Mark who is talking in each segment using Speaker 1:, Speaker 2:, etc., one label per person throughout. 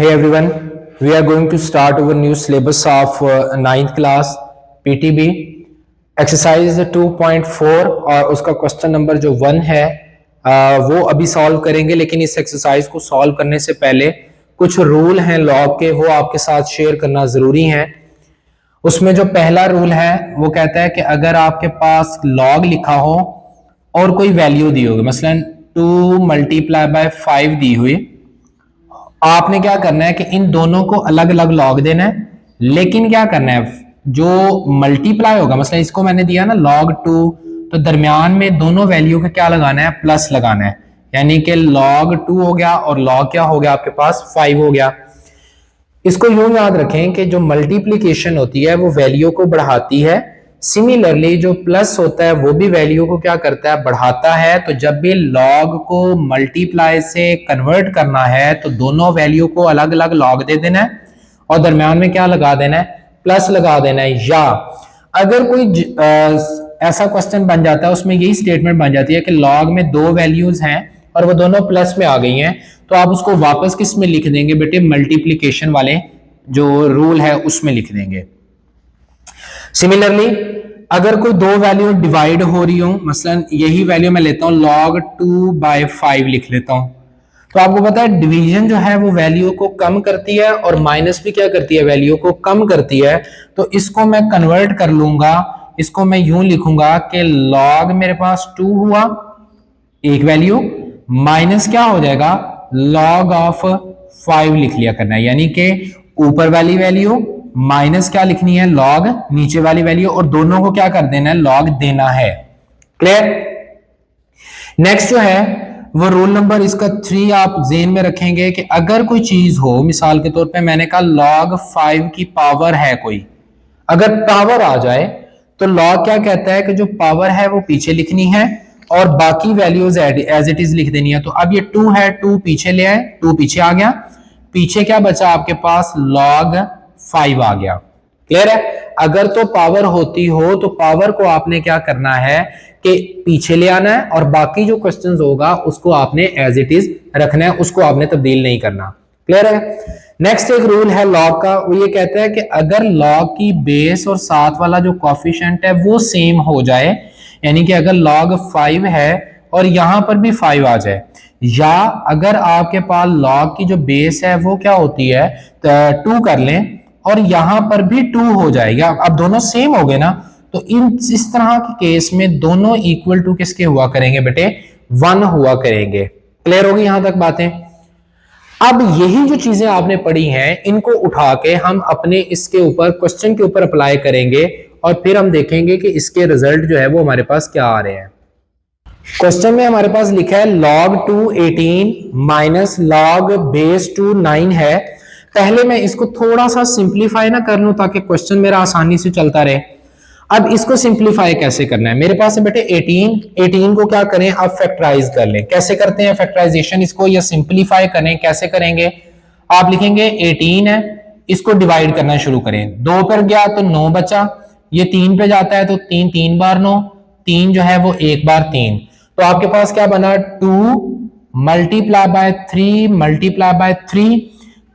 Speaker 1: Hey everyone, we are going to start our new syllabus of 9th class PTB exercise 2.4 और उसका question number जो 1 है वो अभी सॉल्व करेंगे। लेकिन इस एक्सरसाइज को सॉल्व करने से पहले कुछ रूल हैं लॉग के, वो आपके साथ शेयर करना जरूरी है। उसमें जो पहला रूल है वो कहता है कि अगर आपके पास लॉग लिखा हो और कोई वैल्यू दी होगी, मसलन 2 मल्टीप्लाई बाय 5 दी हुई, आपने क्या करना है कि इन दोनों को अलग अलग लॉग देना है। लेकिन क्या करना है, जो मल्टीप्लाई होगा, मतलब इसको मैंने दिया ना log 2, तो दरमियान में दोनों वैल्यू का क्या लगाना है, प्लस लगाना है। यानी कि log 2 हो गया और log क्या हो गया आपके पास 5 हो गया। इसको यूं याद रखें कि जो मल्टीप्लीकेशन होती है वो वैल्यू को बढ़ाती है, सिमिलरली जो प्लस होता है वो भी वैल्यू को क्या करता है, बढ़ाता है। तो जब भी लॉग को मल्टीप्लाई से कन्वर्ट करना है तो दोनों वैल्यू को अलग अलग लॉग दे देना है और दरम्यान में क्या लगा देना है, प्लस लगा देना है। या अगर कोई ऐसा क्वेश्चन बन जाता है, उसमें यही स्टेटमेंट बन जाती है कि लॉग में दो वैल्यूज हैं और वो दोनों प्लस में आ गई हैं, तो आप उसको वापस किस में लिख देंगे बेटे, मल्टीप्लीकेशन वाले जो रूल है उसमें लिख देंगे। सिमिलरली अगर कोई दो वैल्यू डिवाइड हो रही हो, मसलन यही वैल्यू मैं लेता हूं log 2/5 लिख लेता हूं, तो आपको पता है डिवीजन जो है वो वैल्यू को कम करती है और माइनस भी क्या करती है, वैल्यू को कम करती है। तो इसको मैं कन्वर्ट कर लूंगा, इसको मैं यूं लिखूंगा कि log मेरे पास 2 हुआ एक वैल्यू, माइनस क्या हो जाएगा, log ऑफ 5 लिख लिया करना है। यानी कि ऊपर वाली वैल्यू माइनस क्या लिखनी है, log नीचे वाली वैल्यू, और दोनों को क्या कर देना है, log देना है। क्लियर। नेक्स्ट जो है वो रूल नंबर इसका 3 आप जेन में रखेंगे कि अगर कोई चीज हो, मिसाल के तौर पे मैंने कहा log 5 की पावर है कोई, अगर पावर आ जाए तो log क्या कहता है कि जो पावर है वो पीछे लिखनी है और बाकी वैल्यूज एज इट इज लिख देनी है। तो अब ये 2 है, 2 पीछे ले आए, 2 पीछे आ गया, पीछे क्या बचा आपके पास, log 5 आ गया। क्लियर है। अगर तो पावर होती हो तो पावर को आपने क्या करना है कि पीछे ले आना है और बाकी जो क्वेश्चन होगा उसको आपने एज इट इज रखना है, उसको आपने तब्दील नहीं करना। क्लियर है। नेक्स्ट एक रूल है लॉग का, वो ये कहता है कि अगर लॉग की बेस और साथ वाला जो कॉफिशिएंट है वो सेम हो जाए, यानी कि अगर log 5 है और यहां पर भी 5 आ जाए, या अगर आपके पास log की जो बेस है वो क्या होती है 2 कर लें और यहां पर भी 2 हो जाएगा, अब दोनों सेम हो गए ना, तो इस तरह के केस में दोनों इक्वल टू किसके हुआ करेंगे बेटे, 1 हुआ करेंगे। क्लियर होगी यहां तक बातें। अब यही जो चीजें आपने पढ़ी हैं इनको उठा के हम अपने इसके ऊपर क्वेश्चन के ऊपर अप्लाई करेंगे और फिर हम देखेंगे कि इसके रिजल्ट जो है वो हमारे पास क्या आ रहे हैं। क्वेश्चन में हमारे पास लिखा है log 2 18 माइनस log बेस 2 9 है। पहले मैं इसको थोड़ा सा सिंप्लीफाई ना कर लूं ताकि क्वेश्चन मेरा आसानी से चलता रहे। अब इसको सिंप्लीफाई कैसे करना है, मेरे पास है बेटे 18 को क्या करें, अब फैक्टराइज कर लें। कैसे करते हैं फैक्टराइजेशन इसको, या सिंप्लीफाई करें, कैसे करेंगे, आप लिखेंगे 18 है, इसको डिवाइड करना शुरू करें, 2 पर गया तो 9 बचा, ये 3 पे जाता है तो 3 3 बार 9, 3 जो है वो 1 बार 3, तो आपके पास क्या बना 2 मल्टीप्लाई बाय 3 मल्टीप्लाई बाय 3,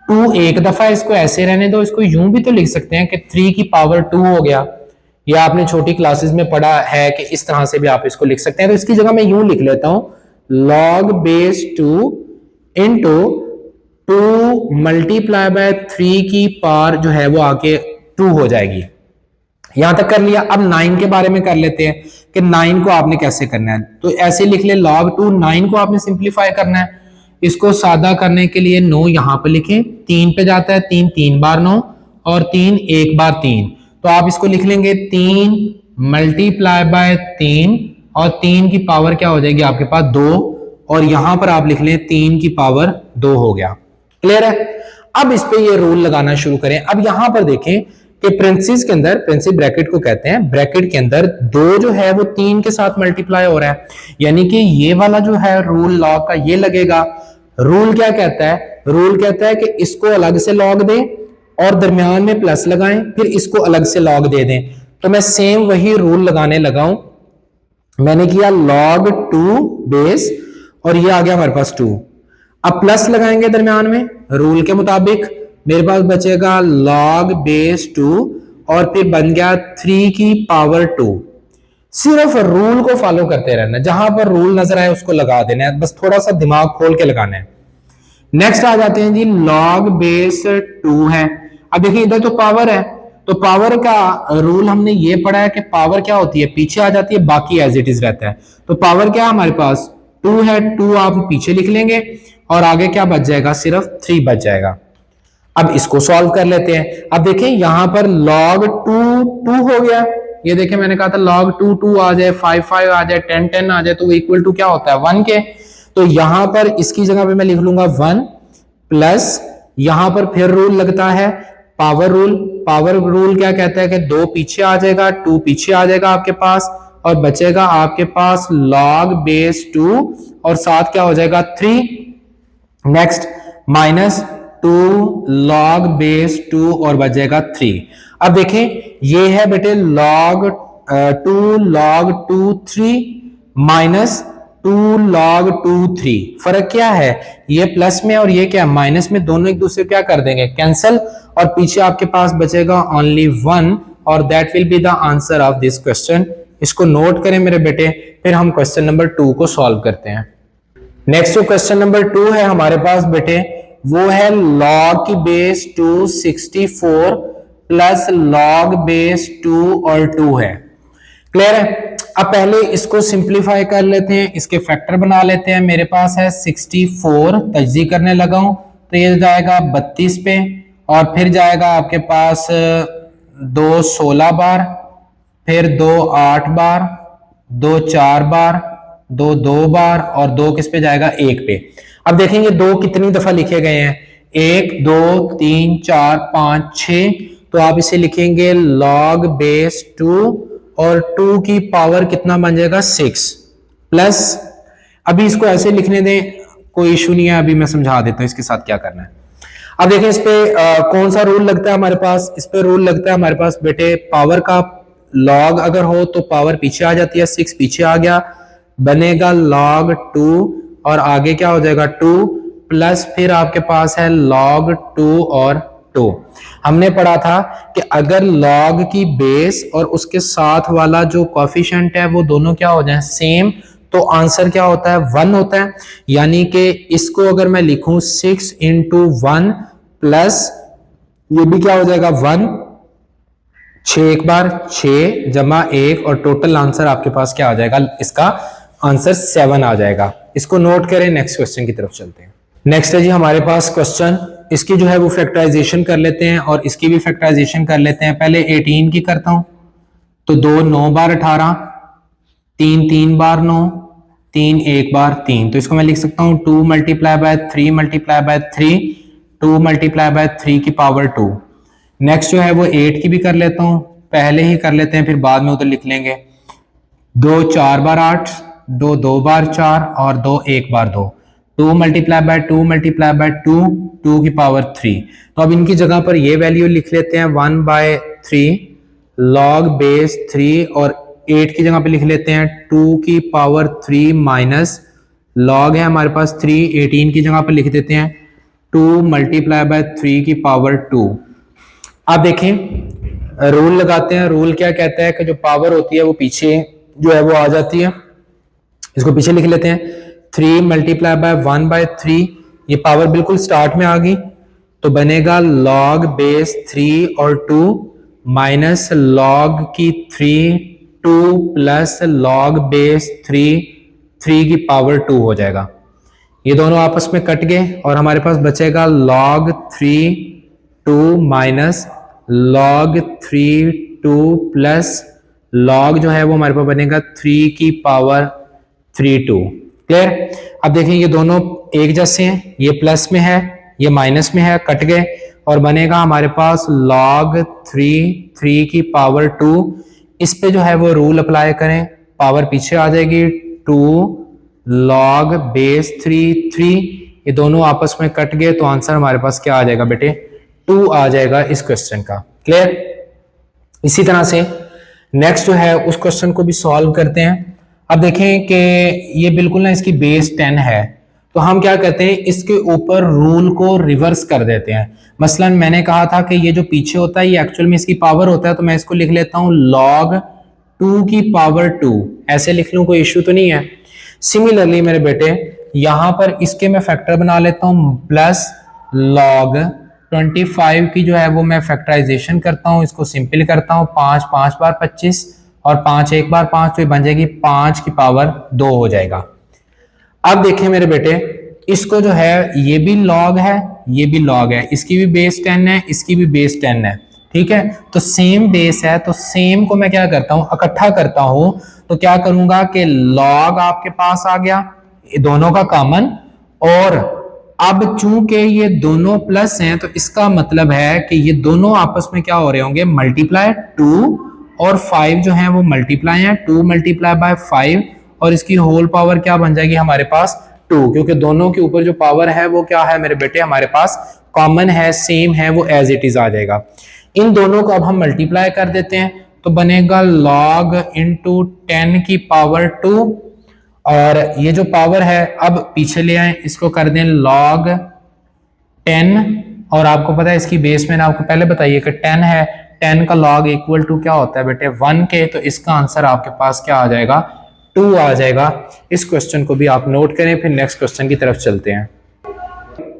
Speaker 1: 2 एक दफा, इसको ऐसे रहने दो, इसको यूं भी तो लिख सकते हैं कि 3 की पावर 2 हो गया, या आपने छोटी क्लासेस में पढ़ा है कि इस तरह से भी आप इसको लिख सकते हैं। तो इसकी जगह मैं यूं लिख लेता हूं log base 2 into 2 multiply by 3 की पावर जो है वो आके 2 हो जाएगी। यहां तक कर लिया। अब 9 के बारे में कर लेते हैं कि 9 को आपने कैसे करना है, तो ऐसे लिख ले log 2, 9 को आपने सिंप्लीफाई करना है। इसको सादा करने के लिए 9 यहां पर लिखें, 3 पे जाता है 3 3 बार 9 और 3 1 बार 3, तो आप इसको लिख लेंगे 3 मल्टीप्लाई बाय 3 और 3 की पावर क्या हो जाएगी आपके पास 2, और यहां पर आप लिख लें 3 की पावर 2 हो गया। क्लियर है। अब इस पे ये रूल लगाना शुरू करें। अब यहां पर देखें कि प्रिंसिस के अंदर, प्रिंसिस ब्रैकेट को कहते हैं, ब्रैकेट के अंदर 2 जो है वो 3 के साथ मल्टीप्लाई हो रहा है, यानी कि ये वाला जो है रूल लॉग का ये लगेगा। रूल क्या कहता है, रूल कहता है कि इसको अलग से लॉग दें और दरमियान में प्लस लगाएं, फिर इसको अलग से लॉग दे दें। तो मैं सेम वही रूल लगाने लगा हूं, मैंने किया log 2 बेस और ये आ गया हमारे पास 2। अब प्लस लगाएंगे दरमियान में रूल के मुताबिक, मेरे पास बचेगा log बेस 2 और फिर बन गया 3 की पावर 2। सिर्फ रूल को फॉलो करते रहना, जहां पर रूल नजर आए उसको लगा देना है, बस थोड़ा सा दिमाग खोल के लगाना है। नेक्स्ट आ जाते हैं जी, log बेस 2 है। अब देखिए इधर तो पावर है, तो पावर का रूल हमने ये पढ़ा है कि पावर क्या होती है, पीछे आ जाती है, बाकी एज इट इज रहता है। तो पावर क्या है हमारे पास 2 है, 2 आप पीछे लिख लेंगे और आगे क्या बच जाएगा, सिर्फ 3 बच जाएगा। अब इसको सॉल्व कर लेते हैं। अब देखिए यहां पर log 2 2 हो गया, ये देखिए मैंने कहा था log 2 2 आ जाए, 5 5 आ जाए, 10 10 आ जाए, तो इक्वल टू क्या होता है 1 के। तो यहां पर इसकी जगह पे मैं लिख लूंगा 1 प्लस, यहां पर फिर रूल लगता है पावर रूल। पावर रूल क्या कहता है कि 2 पीछे आ जाएगा, 2 पीछे आ जाएगा आपके पास, और बचेगा आपके पास log बेस 2 और साथ क्या हो जाएगा 3। नेक्स्ट माइनस 2 log बेस 2 और बचेगा 3। अब देखें ये है बेटे log 2 log 2 3 माइनस 2 log 2 3। फर्क क्या है, ये प्लस में और ये क्या माइनस में, दोनों एक दूसरे क्या कर देंगे कैंसिल, और पीछे आपके पास बचेगा ओनली 1 और that will be the answer of this question. इसको नोट करें मेरे बेटे, फिर हम क्वेश्चन नंबर 2 को सॉल्व करते हैं। नेक्स्ट जो क्वेश्चन नंबर 2 है हमारे पास बेटे, वो है log की बेस 2 64 प्लस log बेस 2 और 2 है। क्लियर है। अब पहले इसको सिंप्लीफाई कर लेते हैं, इसके फैक्टर बना लेते हैं। मेरे पास है 64, तजज़ी करने लगा हूं तो ये जाएगा 32 पे, और फिर जाएगा आपके पास 2 16 बार, फिर 2 8 बार, 2 4 बार, 2 2 बार, और 2 किस पे जाएगा 1 पे। अब देखेंगे 2 कितनी दफा लिखे गए हैं, 1 2 3 4 5 6, तो आप इसे लिखेंगे log बेस 2 और 2 की पावर कितना बन जाएगा 6 प्लस, अभी इसको ऐसे लिखने दें, कोई इशू नहीं है, अभी मैं समझा देता हूं इसके साथ क्या करना है। अब देखें इस पे कौन सा रूल लगता है हमारे पास, इस पे रूल लगता है हमारे पास बेटे पावर का, log अगर हो तो पावर पीछे आ जाती है, 6 पीछे आ गया, बनेगा log 2 और आगे क्या हो जाएगा 2 प्लस, फिर आपके पास है log 2 और 2। हमने पढ़ा था कि अगर log की बेस और उसके साथ वाला जो कोएफिशिएंट है वो दोनों क्या हो जाए सेम, तो आंसर क्या होता है 1 होता है। यानी कि इसको अगर मैं लिखूं 6 इंटू 1 प्लस, ये भी क्या हो जाएगा 1, 6 एक बार 6 जमा 1, और टोटल आंसर आपके पास क्या आ जाएगा, इसका आंसर 7 आ जाएगा। इसको नोट करें, नेक्स्ट क्वेश्चन की तरफ चलते हैं। नेक्स्ट है जी हमारे पास क्वेश्चन, इसकी जो है वो फैक्टराइजेशन कर लेते हैं और इसकी भी फैक्टराइजेशन कर लेते हैं। पहले 18 की करता हूं, तो 2 9 बार 18, 3 3 बार 9, 3 1 बार 3, तो इसको मैं लिख सकता हूं 2 multiply by 3 multiply by 3, 2 multiply by 3 की पावर 2। नेक्स्ट जो है वो 8 की भी कर लेता हूं, पहले ही कर लेते हैं फिर बाद में उधर लिख लेंगे। 2 4 बार 8, 2 2 बार 4 और 2 1 बार 2, 2 मल्टीप्लाई बाय 2 मल्टीप्लाई बाय 2, 2 की पावर 3। तो अब इनकी जगह पर ये वैल्यू लिख लेते हैं 1/3 log बेस 3, और 8 की जगह पे लिख लेते हैं 2 की पावर 3 माइनस log है हमारे पास 3, 18 की जगह पे लिख देते हैं 2 मल्टीप्लाई बाय 3 की पावर 2। आप देखें रूल लगाते हैं, रूल क्या कहता है कि जो पावर होती है वो पीछे जो है वो आ जाती है, इसको पीछे लिख लेते हैं 3 मल्टीप्लाई बाय 1/3, ये पावर बिल्कुल स्टार्ट में आ गई, तो बनेगा log बेस 3 और 2 माइनस log की 3 2 प्लस log बेस 3 3 की पावर 2 हो जाएगा। ये दोनों आपस में कट गए और हमारे पास बचेगा log 3 2 minus log 3 2 plus log जो है वो हमारे पास बनेगा 3 की पावर 3 2। क्लियर। अब देखें ये दोनों एक जैसे हैं, ये प्लस में है ये माइनस में है, कट गए और बनेगा हमारे पास log 3 3 की पावर 2। इस पे जो है वो रूल अप्लाई करें, पावर पीछे आ जाएगी 2 log बेस 3 3, ये दोनों आपस में कट गए तो आंसर हमारे पास क्या आ जाएगा बेटे 2 आ जाएगा इस क्वेश्चन का। क्लियर। इसी तरह से नेक्स्ट जो है उस क्वेश्चन को भी सॉल्व करते हैं। अब देखें कि ये बिल्कुल ना इसकी बेस 10 है, तो हम क्या करते हैं, इसके ऊपर रूल को रिवर्स कर देते हैं। मसलन मैंने कहा था कि ये जो पीछे होता है ये एक्चुअल में इसकी पावर होता है, तो मैं इसको लिख लेता हूं log 2 की पावर 2, ऐसे लिख लूं, कोई इश्यू तो नहीं है। सिमिलरली मेरे बेटे यहां पर इसके मैं फैक्टर बना लेता हूं प्लस log 25 की जो है वो मैं फैक्टराइजेशन करता हूं, इसको सिंपल करता हूं, 5 5 बार 25 और 5 1 बार 5, तो ये बन जाएगी 5 की पावर 2 हो जाएगा। अब देखिए मेरे बेटे, इसको जो है ये भी log है, ये भी log है, इसकी भी बेस 10 है, इसकी भी बेस 10 है, ठीक है। तो सेम बेस है, तो सेम को मैं क्या करता हूं, इकट्ठा करता हूं, तो क्या करूंगा कि log आपके पास आ गया दोनों का कॉमन, और अब चूंकि ये दोनों प्लस हैं तो इसका मतलब है कि ये दोनों आपस में क्या हो रहे होंगे, मल्टीप्लाई, 2 और 5 जो है वो मल्टीप्लाई है, 2 मल्टीप्लाई बाय 5, और इसकी होल पावर क्या बन जाएगी हमारे पास 2, क्योंकि दोनों के ऊपर जो पावर है वो क्या है मेरे बेटे, हमारे पास कॉमन है, सेम है, वो एज इट इज आ जाएगा। इन दोनों को अब हम मल्टीप्लाई कर देते हैं, तो बनेगा log इंटू 10 की पावर 2, और ये जो पावर है अब पीछे ले आए, इसको कर दें log 10, और आपको पता है इसकी बेस में आपको पहले बताइए कि 10 है, 10 का log इक्वल टू क्या होता है बेटे 1 के, तो इसका आंसर आपके पास क्या आ जाएगा, 2 आ जाएगा। इस क्वेश्चन को भी आप नोट करें, फिर नेक्स्ट क्वेश्चन की तरफ चलते हैं।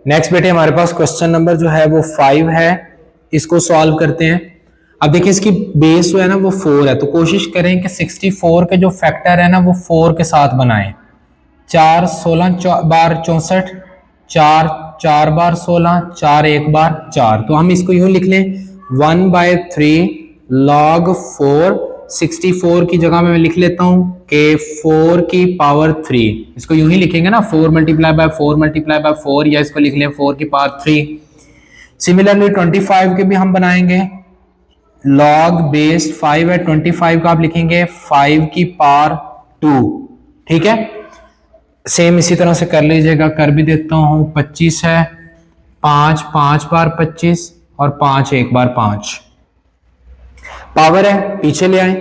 Speaker 1: नेक्स्ट बेटे हमारे पास क्वेश्चन नंबर जो है वो 5 है, इसको सॉल्व करते हैं। अब देखिए इसकी बेस जो है ना वो 4 है, तो कोशिश करें कि 64 के जो फैक्टर है ना वो 4 के साथ बनाएं। 4 16 बार 64, 4 4 बार 16, 4 1 बार 4, तो हम इसको यूं लिख लें 1/3 log 4, 64 की जगह में मैं लिख लेता हूं कि 4 की पावर 3, इसको यूं ही लिखेंगे ना, 4 मल्टीप्लाई बाय 4 मल्टीप्लाई बाय 4, या इसको लिख लें 4 की पावर 3। सिमिलरली 25 के भी हम बनाएंगे, log बेस 5 है, 25 का आप लिखेंगे 5 की पावर 2, ठीक है। सेम इसी तरह से कर लीजिएगा, कर भी देता हूं, 25 है, 5 5 बार 25 और 5 1 बार 5, पावर है पीछे ले आए,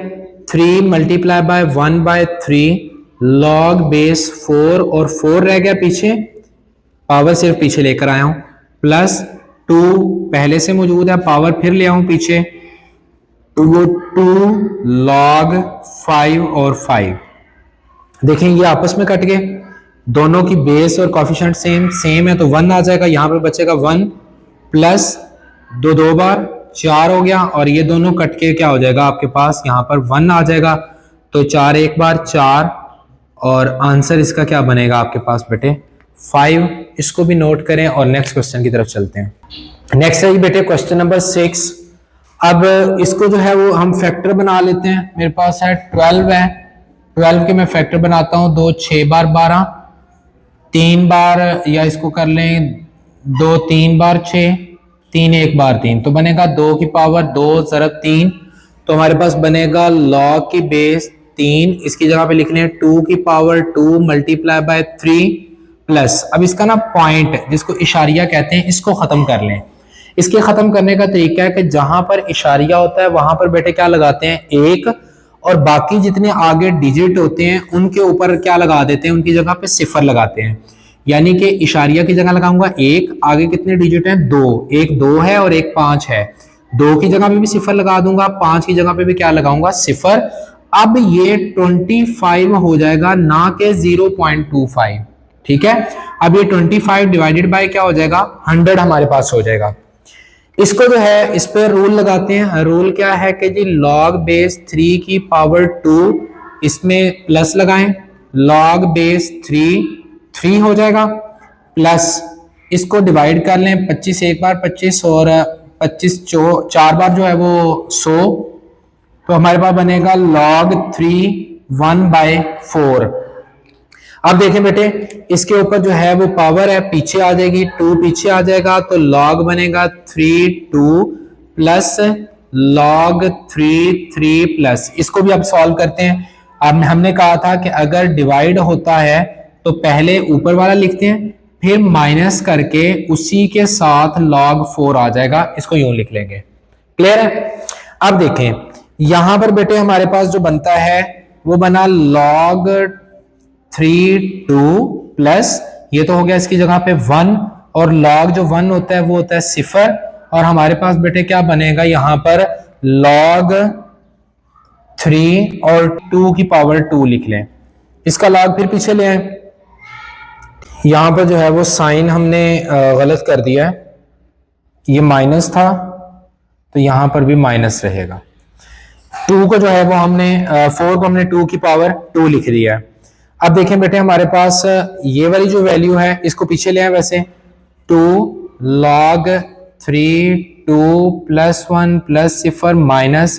Speaker 1: 3 मल्टीप्लाई बाय 1/3 log बेस 4, और 4 रह गया पीछे, पावर सिर्फ पीछे लेकर आया हूं, प्लस 2 पहले से मौजूद है, पावर फिर ले आऊं पीछे, तो वो 2 log 5 और 5, देखें ये आपस में कट गए, दोनों की बेस और कोफिशिएंट सेम है, तो 1 आ जाएगा, यहां पे बचेगा 1 प्लस 2 बार 4 हो गया, और ये दोनों कट के क्या हो जाएगा आपके पास, यहां पर 1 आ जाएगा, तो 4 1 बार 4, और आंसर इसका क्या बनेगा आपके पास बेटे 5। इसको भी नोट करें और नेक्स्ट क्वेश्चन की तरफ चलते हैं। नेक्स्ट है बेटे क्वेश्चन नंबर 6। अब इसको जो है वो हम फैक्टर बना लेते हैं, मेरे पास है 12 है, 12 के मैं फैक्टर बनाता हूं, 2 6 बार 12, 3 बार, या इसको कर लें 2 3 बार 6, 3 1 बार 3, तो बनेगा 2 की पावर 2 ज़रब 3, तो हमारे पास बनेगा log की बेस 3, इसकी जगह पे लिख लें 2 की पावर 2 मल्टीप्लाई बाय 3 प्लस, अब इसका ना पॉइंट जिसको इशारिया कहते हैं इसको खत्म कर लें। इसके खत्म करने का तरीका है कि जहां पर इशारिया होता है वहां पर बेटे क्या लगाते हैं 1, और बाकी जितने आगे डिजिट होते हैं उनके ऊपर क्या लगा देते हैं, उनकी जगह पे सिफर लगाते हैं। यानी कि इशारिया की जगह लगाऊंगा 1, आगे कितने डिजिट हैं 2, एक 2 है और एक 5 है, 2 की जगह पे भी सिफर लगा दूंगा, 5 की जगह पे भी क्या लगाऊंगा सिफर। अब ये 25 हो जाएगा ना कि 0.25, ठीक है। अब ये 25 डिवाइडेड बाय क्या हो जाएगा 100 हमारे पास हो जाएगा। इसको जो है इस पे रूल लगाते हैं, रूल क्या है कि जी log बेस 3 की पावर 2, इसमें प्लस लगाएं, log बेस 3 हो जाएगा, प्लस इसको डिवाइड कर लें, 25 एक बार 25 और 25 4 बार जो है वो 100, तो हमारे पास बनेगा log 3 1/4। अब देखें बेटे इसके ऊपर जो है वो पावर है पीछे आ जाएगी, 2 पीछे आ जाएगा, तो log बनेगा 3 2 प्लस log 3 प्लस, इसको भी अब सॉल्व करते हैं। अब हमने कहा था कि अगर डिवाइड होता है तो पहले ऊपर वाला लिखते हैं, फिर माइनस करके उसी के साथ log 4 आ जाएगा, इसको यूं लिख लेंगे। क्लियर है। अब देखें यहां पर बेटे हमारे पास जो बनता है वो बना log 3 2 प्लस ये तो हो गया इसकी जगह पे 1, और log जो 1 होता है वो होता है 0, और हमारे पास बेटे क्या बनेगा यहाँ पर log 3 और 2 की पावर 2 लिख लें। इसका log फिर पीछे ले आए, यहाँ पर जो है वो साइन हमने गलत कर दिया है, ये माइनस था तो यहाँ पर भी माइनस रहेगा। 2 को जो है वो हमने 4 को हमने 2 की पावर 2 लिख दिया है। अब देखें बेटे हमारे पास ये वाली जो वैल्यू है इसको पीछे ले आए, वैसे 2 log 3 2 + 1 + 0 माइनस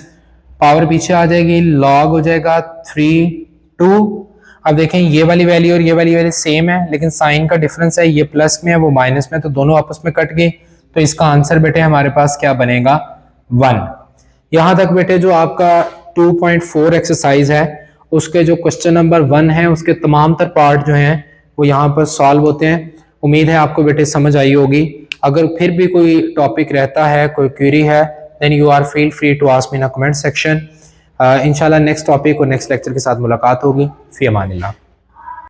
Speaker 1: पावर पीछे आ जाएगी, log हो जाएगा 3 2। अब देखें ये वाली वैल्यू और ये वाली वैल्यू सेम है, लेकिन साइन का डिफरेंस है, ये प्लस में है वो माइनस में, तो दोनों आपस में कट गई, तो इसका आंसर बेटे हमारे पास क्या बनेगा 1। यहां तक बेटे जो आपका 2.4 एक्सरसाइज है उसके जो क्वेश्चन नंबर 1 है उसके तमाम तर पार्ट जो हैं वो यहाँ पर सॉल्व होते हैं। उम्मीद है आपको बेटे समझ आई होगी। अगर फिर भी कोई टॉपिक रहता है, कोई क्वेरी है, then you are feel free to ask me in comment section. इंशाल्लाह नेक्स्ट टॉपिक और नेक्स्ट लेक्चर के साथ मुलाकात होगी। फी अमानिल्लाह।